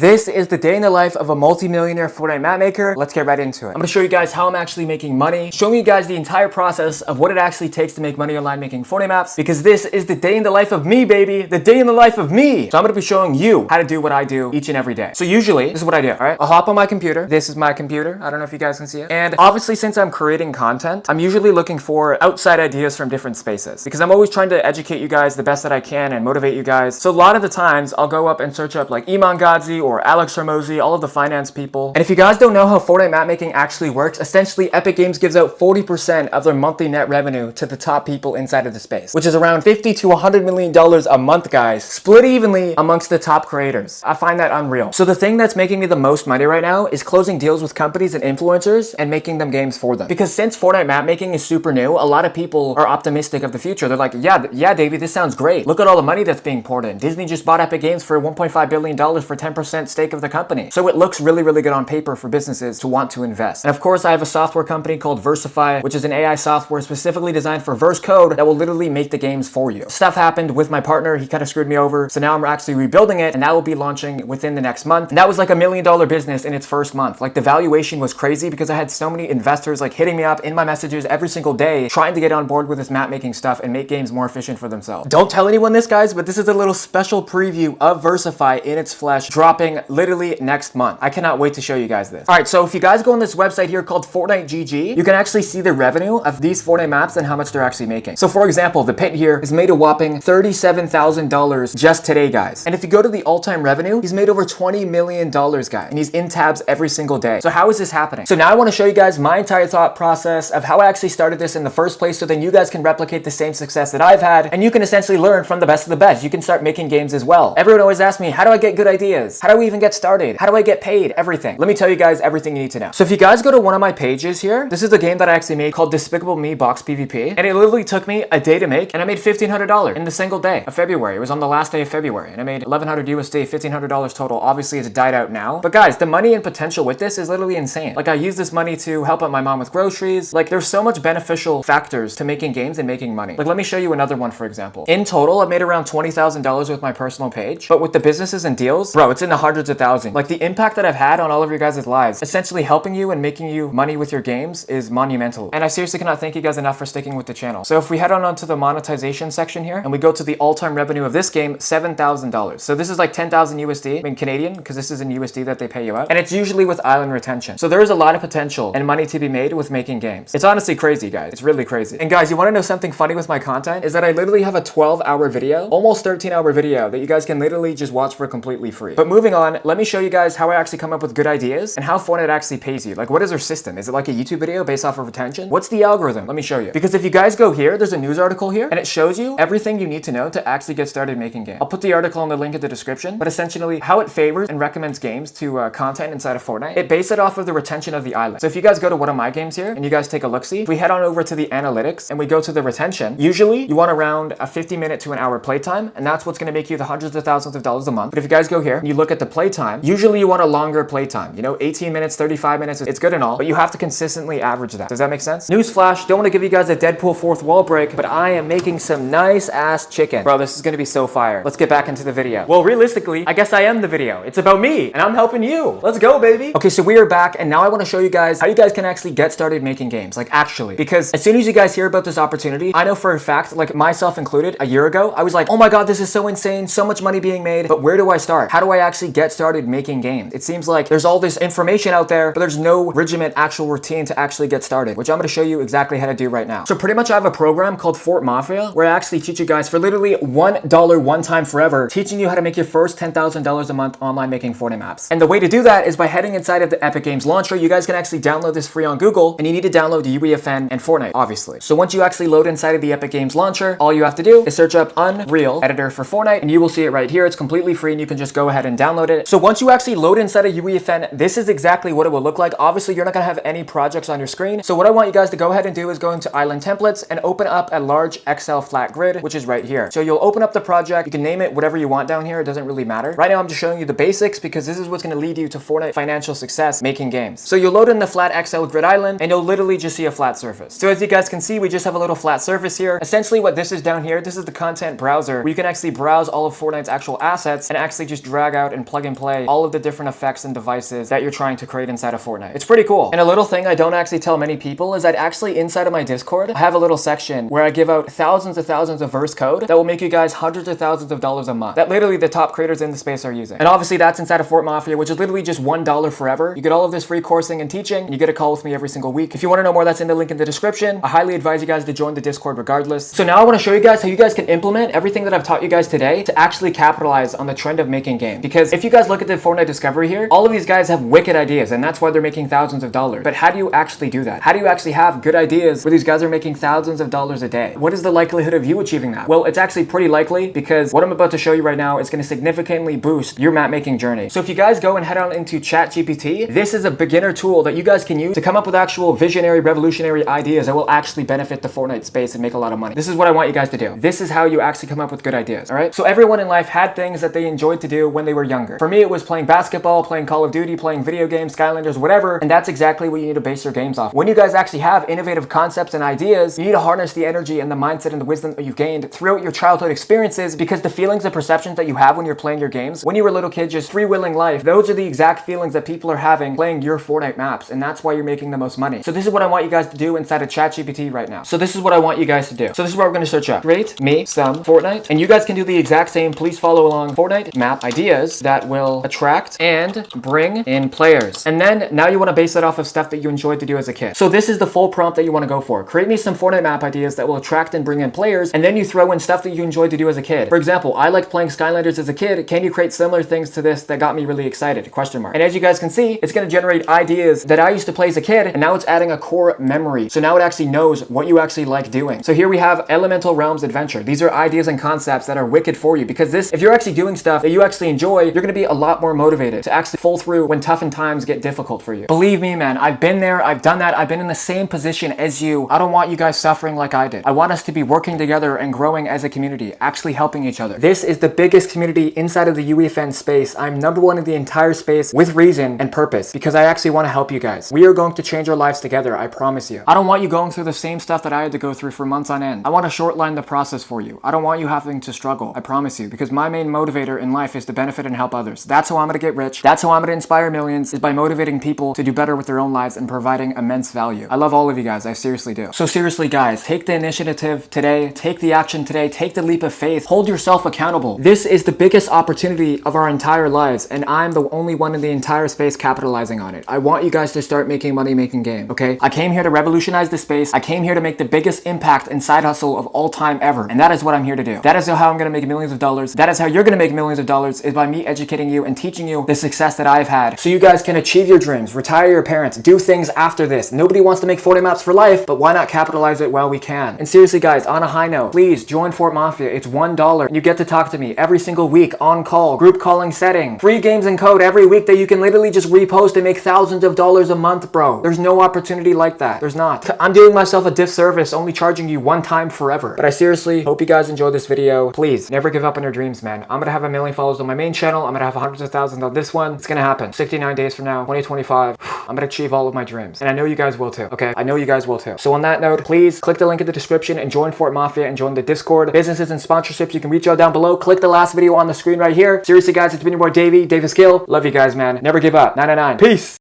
This is the day in the life of a multi-millionaire Fortnite map maker. Let's get right into it. I'm gonna show you guys how I'm actually making money, showing you guys the entire process of what it actually takes to make money online making Fortnite maps, because this is the day in the life of me, baby. The day in the life of me. So I'm gonna be showing you how to do what I do each and every day. So usually, this is what I do, all right? I'll hop on my computer. This is my computer. I don't know if you guys can see it. And obviously, since I'm creating content, I'm usually looking for outside ideas from different spaces, because I'm always trying to educate you guys the best that I can and motivate you guys. So a lot of the times, I'll go up and search up like Iman Gadzhi or Alex Hormozi, all of the finance people. And if you guys don't know how Fortnite map making actually works, essentially Epic Games gives out 40% of their monthly net revenue to the top people inside of the space, which is around $50 to $100 million a month, guys, split evenly amongst the top creators. I find that unreal. So the thing that's making me the most money right now is closing deals with companies and influencers and making them games for them. Because since Fortnite map making is super new, a lot of people are optimistic of the future. They're like, yeah, Davey, this sounds great. Look at all the money that's being poured in. Disney just bought Epic Games for $1.5 billion for 10% stake of the company. So it looks really, really good on paper for businesses to want to invest. And of course, I have a software company called Versify, which is an AI software specifically designed for verse code that will literally make the games for you. Stuff happened with my partner. He kind of screwed me over. So now I'm actually rebuilding it, and that will be launching within the next month. And that was like $1 million business in its first month. Like the valuation was crazy because I had so many investors like hitting me up in my messages every single day, trying to get on board with this map making stuff and make games more efficient for themselves. Don't tell anyone this, guys, but this is a little special preview of Versify in its flesh, dropping literally next month. I cannot wait to show you guys this. All right, so if you guys go on this website here called Fortnite GG, you can actually see the revenue of these Fortnite maps and how much they're actually making. So for example, the pit here is made a whopping $37,000 just today, guys. And if you go to the all-time revenue, he's made over $20 million, guys. And he's in tabs every single day. So how is this happening? So now I want to show you guys my entire thought process of how I actually started this in the first place, so then you guys can replicate the same success that I've had, and you can essentially learn from the best of the best. You can start making games as well. Everyone always asks me, how do I get good ideas? How do we even get started? How do I get paid? Everything. Let me tell you guys everything you need to know. So if you guys go to one of my pages here, this is a game that I actually made called Despicable Me Box PvP, and it literally took me a day to make, and I made $1,500 in the single day of February. It was on the last day of February, and I made $1,100 USD, $1,500 total. Obviously, it's died out now. But guys, the money and potential with this is literally insane. Like, I use this money to help out my mom with groceries. Like, there's so much beneficial factors to making games and making money. Like, let me show you another one, for example. In total, I've made around $20,000 with my personal page, but with the businesses and deals, bro, it's in the hundreds of thousands. Like, the impact that I've had on all of your guys' lives, essentially helping you and making you money with your games, is monumental. And I seriously cannot thank you guys enough for sticking with the channel. So if we head on to the monetization section here, and we go to the all-time revenue of this game, $7,000. So this is like 10,000 USD, I mean Canadian, because this is in USD that they pay you out. And it's usually with island retention. So there is a lot of potential and money to be made with making games. It's honestly crazy, guys. It's really crazy. And guys, you want to know something funny with my content? Is that I literally have a 12-hour video, almost 13-hour video, that you guys can literally just watch for completely free. But moving on, let me show you guys how I actually come up with good ideas and how Fortnite actually pays you. Like, what is their system? Is it like a YouTube video based off of retention? What's the algorithm? Let me show you. Because if you guys go here, there's a news article here, and it shows you everything you need to know to actually get started making games. I'll put the article in the link in the description, but essentially how it favors and recommends games to content inside of Fortnite. It based it off of the retention of the island. So if you guys go to one of my games here, and you guys take a look-see, if we head on over to the analytics, and we go to the retention, usually you want around a 50-minute to an hour playtime, and that's what's going to make you the hundreds of thousands of dollars a month. But if you guys go here, and you look at the playtime, usually you want a longer playtime. You know, 18 minutes, 35 minutes, it's good and all, but you have to consistently average that. Does that make sense? Newsflash, don't want to give you guys a Deadpool fourth wall break, but I am making some nice ass chicken. Bro, this is going to be so fire. Let's get back into the video. Well, realistically, I guess I am the video. It's about me, and I'm helping you. Let's go, baby. Okay, so we are back, and now I want to show you guys how you guys can actually get started making games. Like, actually. Because as soon as you guys hear about this opportunity, I know for a fact, like myself included, a year ago, I was like, oh my god, this is so insane, so much money being made, but where do I start? How do I actually get started making games? It seems like there's all this information out there, but there's no regiment actual routine to actually get started, which I'm going to show you exactly how to do right now. So pretty much I have a program called Fort Mafia, where I actually teach you guys for literally $1 one time forever, teaching you how to make your first $10,000 a month online making Fortnite maps. And the way to do that is by heading inside of the Epic Games launcher. You guys can actually download this free on Google, and you need to download the UEFN and Fortnite, obviously. So once you actually load inside of the Epic Games launcher, all you have to do is search up Unreal Editor for Fortnite, and you will see it right here. It's completely free, and you can just go ahead and download it. So once you actually load inside of UEFN, this is exactly what it will look like. Obviously, you're not going to have any projects on your screen. So what I want you guys to go ahead and do is go into Island Templates and open up a large Excel flat grid, which is right here. So you'll open up the project. You can name it whatever you want down here. It doesn't really matter. Right now, I'm just showing you the basics because this is what's going to lead you to Fortnite financial success making games. So you'll load in the flat Excel grid island, and you'll literally just see a flat surface. So as you guys can see, we just have a little flat surface here. Essentially, what this is down here, this is the content browser where you can actually browse all of Fortnite's actual assets and actually just drag out and plug and play all of the different effects and devices that you're trying to create inside of Fortnite. It's pretty cool. And a little thing I don't actually tell many people is that actually inside of my Discord, I have a little section where I give out thousands of verse code that will make you guys hundreds of thousands of dollars a month that literally the top creators in the space are using. And obviously that's inside of Fort Mafia, which is literally just $1 forever. You get all of this free coursing and teaching, and you get a call with me every single week. If you want to know more, that's in the link in the description. I highly advise you guys to join the Discord regardless. So now I want to show you guys how you guys can implement everything that I've taught you guys today to actually capitalize on the trend of making games. Because if you guys look at the Fortnite Discovery here, all of these guys have wicked ideas, and that's why they're making thousands of dollars. But how do you actually do that? How do you actually have good ideas where these guys are making thousands of dollars a day? What is the likelihood of you achieving that? Well, it's actually pretty likely, because what I'm about to show you right now is going to significantly boost your map making journey. So if you guys go and head on into ChatGPT, this is a beginner tool that you guys can use to come up with actual visionary, revolutionary ideas that will actually benefit the Fortnite space and make a lot of money. This is what I want you guys to do. This is how you actually come up with good ideas, all right? So everyone in life had things that they enjoyed to do when they were younger. For me, it was playing basketball, playing Call of Duty, playing video games, Skylanders, whatever, and that's exactly what you need to base your games off. When you guys actually have innovative concepts and ideas, you need to harness the energy and the mindset and the wisdom that you've gained throughout your childhood experiences, because the feelings and perceptions that you have when you're playing your games, when you were a little kid just freewheeling life, those are the exact feelings that people are having playing your Fortnite maps, and that's why you're making the most money. So this is what I want you guys to do inside of ChatGPT right now. So this is what I want you guys to do. So this is what we're going to search up. Create me some Fortnite, and you guys can do the exact same. Please follow along. Fortnite map ideas that will attract and bring in players. And then now you want to base that off of stuff that you enjoyed to do as a kid. So this is the full prompt that you want to go for. Create me some Fortnite map ideas that will attract and bring in players, and then you throw in stuff that you enjoyed to do as a kid. For example, I liked playing Skylanders as a kid. Can you create similar things to this that got me really excited? Question mark. And as you guys can see, it's going to generate ideas that I used to play as a kid, and now it's adding a core memory. So now it actually knows what you actually like doing. So here we have Elemental Realms Adventure. These are ideas and concepts that are wicked for you, because this, if you're actually doing stuff that you actually enjoy, you're going to be a lot more motivated to actually pull through when tough and times get difficult for you. Believe me, man, I've been there, I've done that, I've been in the same position as you. I don't want you guys suffering like I did. I want us to be working together and growing as a community, actually helping each other. This is the biggest community inside of the UEFN space. I'm number one in the entire space with reason and purpose, because I actually want to help you guys. We are going to change our lives together, I promise you. I don't want you going through the same stuff that I had to go through for months on end. I want to shortline the process for you. I don't want you having to struggle, I promise you, because my main motivator in life is to benefit and help others. That's how I'm going to get rich. That's how I'm going to inspire millions, is by motivating people to do better with their own lives and providing immense value. I love all of you guys, I seriously do. So seriously guys, take the initiative today, take the action today, take the leap of faith, hold yourself accountable. This is the biggest opportunity of our entire lives, and I'm the only one in the entire space capitalizing on it. I want you guys to start making money making game, okay? I came here to revolutionize the space. I came here to make the biggest impact and side hustle of all time ever, and that is what I'm here to do. That is how I'm going to make millions of dollars. That is how you're going to make millions of dollars, is by me educating you and teaching you the success that I've had, so you guys can achieve your dreams, retire your parents, do things after this. Nobody wants to make Fortnite maps for life, but why not capitalize it while we can? And seriously guys, on a high note, please join Fort Mafia. It's $1 and you get to talk to me every single week on call, group calling setting, free games and code every week that you can literally just repost and make thousands of dollars a month, bro. There's no opportunity like that. There's not. I'm doing myself a disservice only charging you one time forever. But I seriously hope you guys enjoyed this video. Please never give up on your dreams, man. I'm gonna have 1 million followers on my main channel. I'm gonna have hundreds of thousands on this one. It's gonna happen. 69 days from now, 2025, I'm gonna achieve all of my dreams. And I know you guys will too, okay? I know you guys will too. So on that note, please click the link in the description and join Fort Mafia and join the Discord. Businesses and sponsorships, you can reach out down below. Click the last video on the screen right here. Seriously guys, it's been your boy Davey, Davis Gill. Love you guys, man. Never give up. 999. Peace.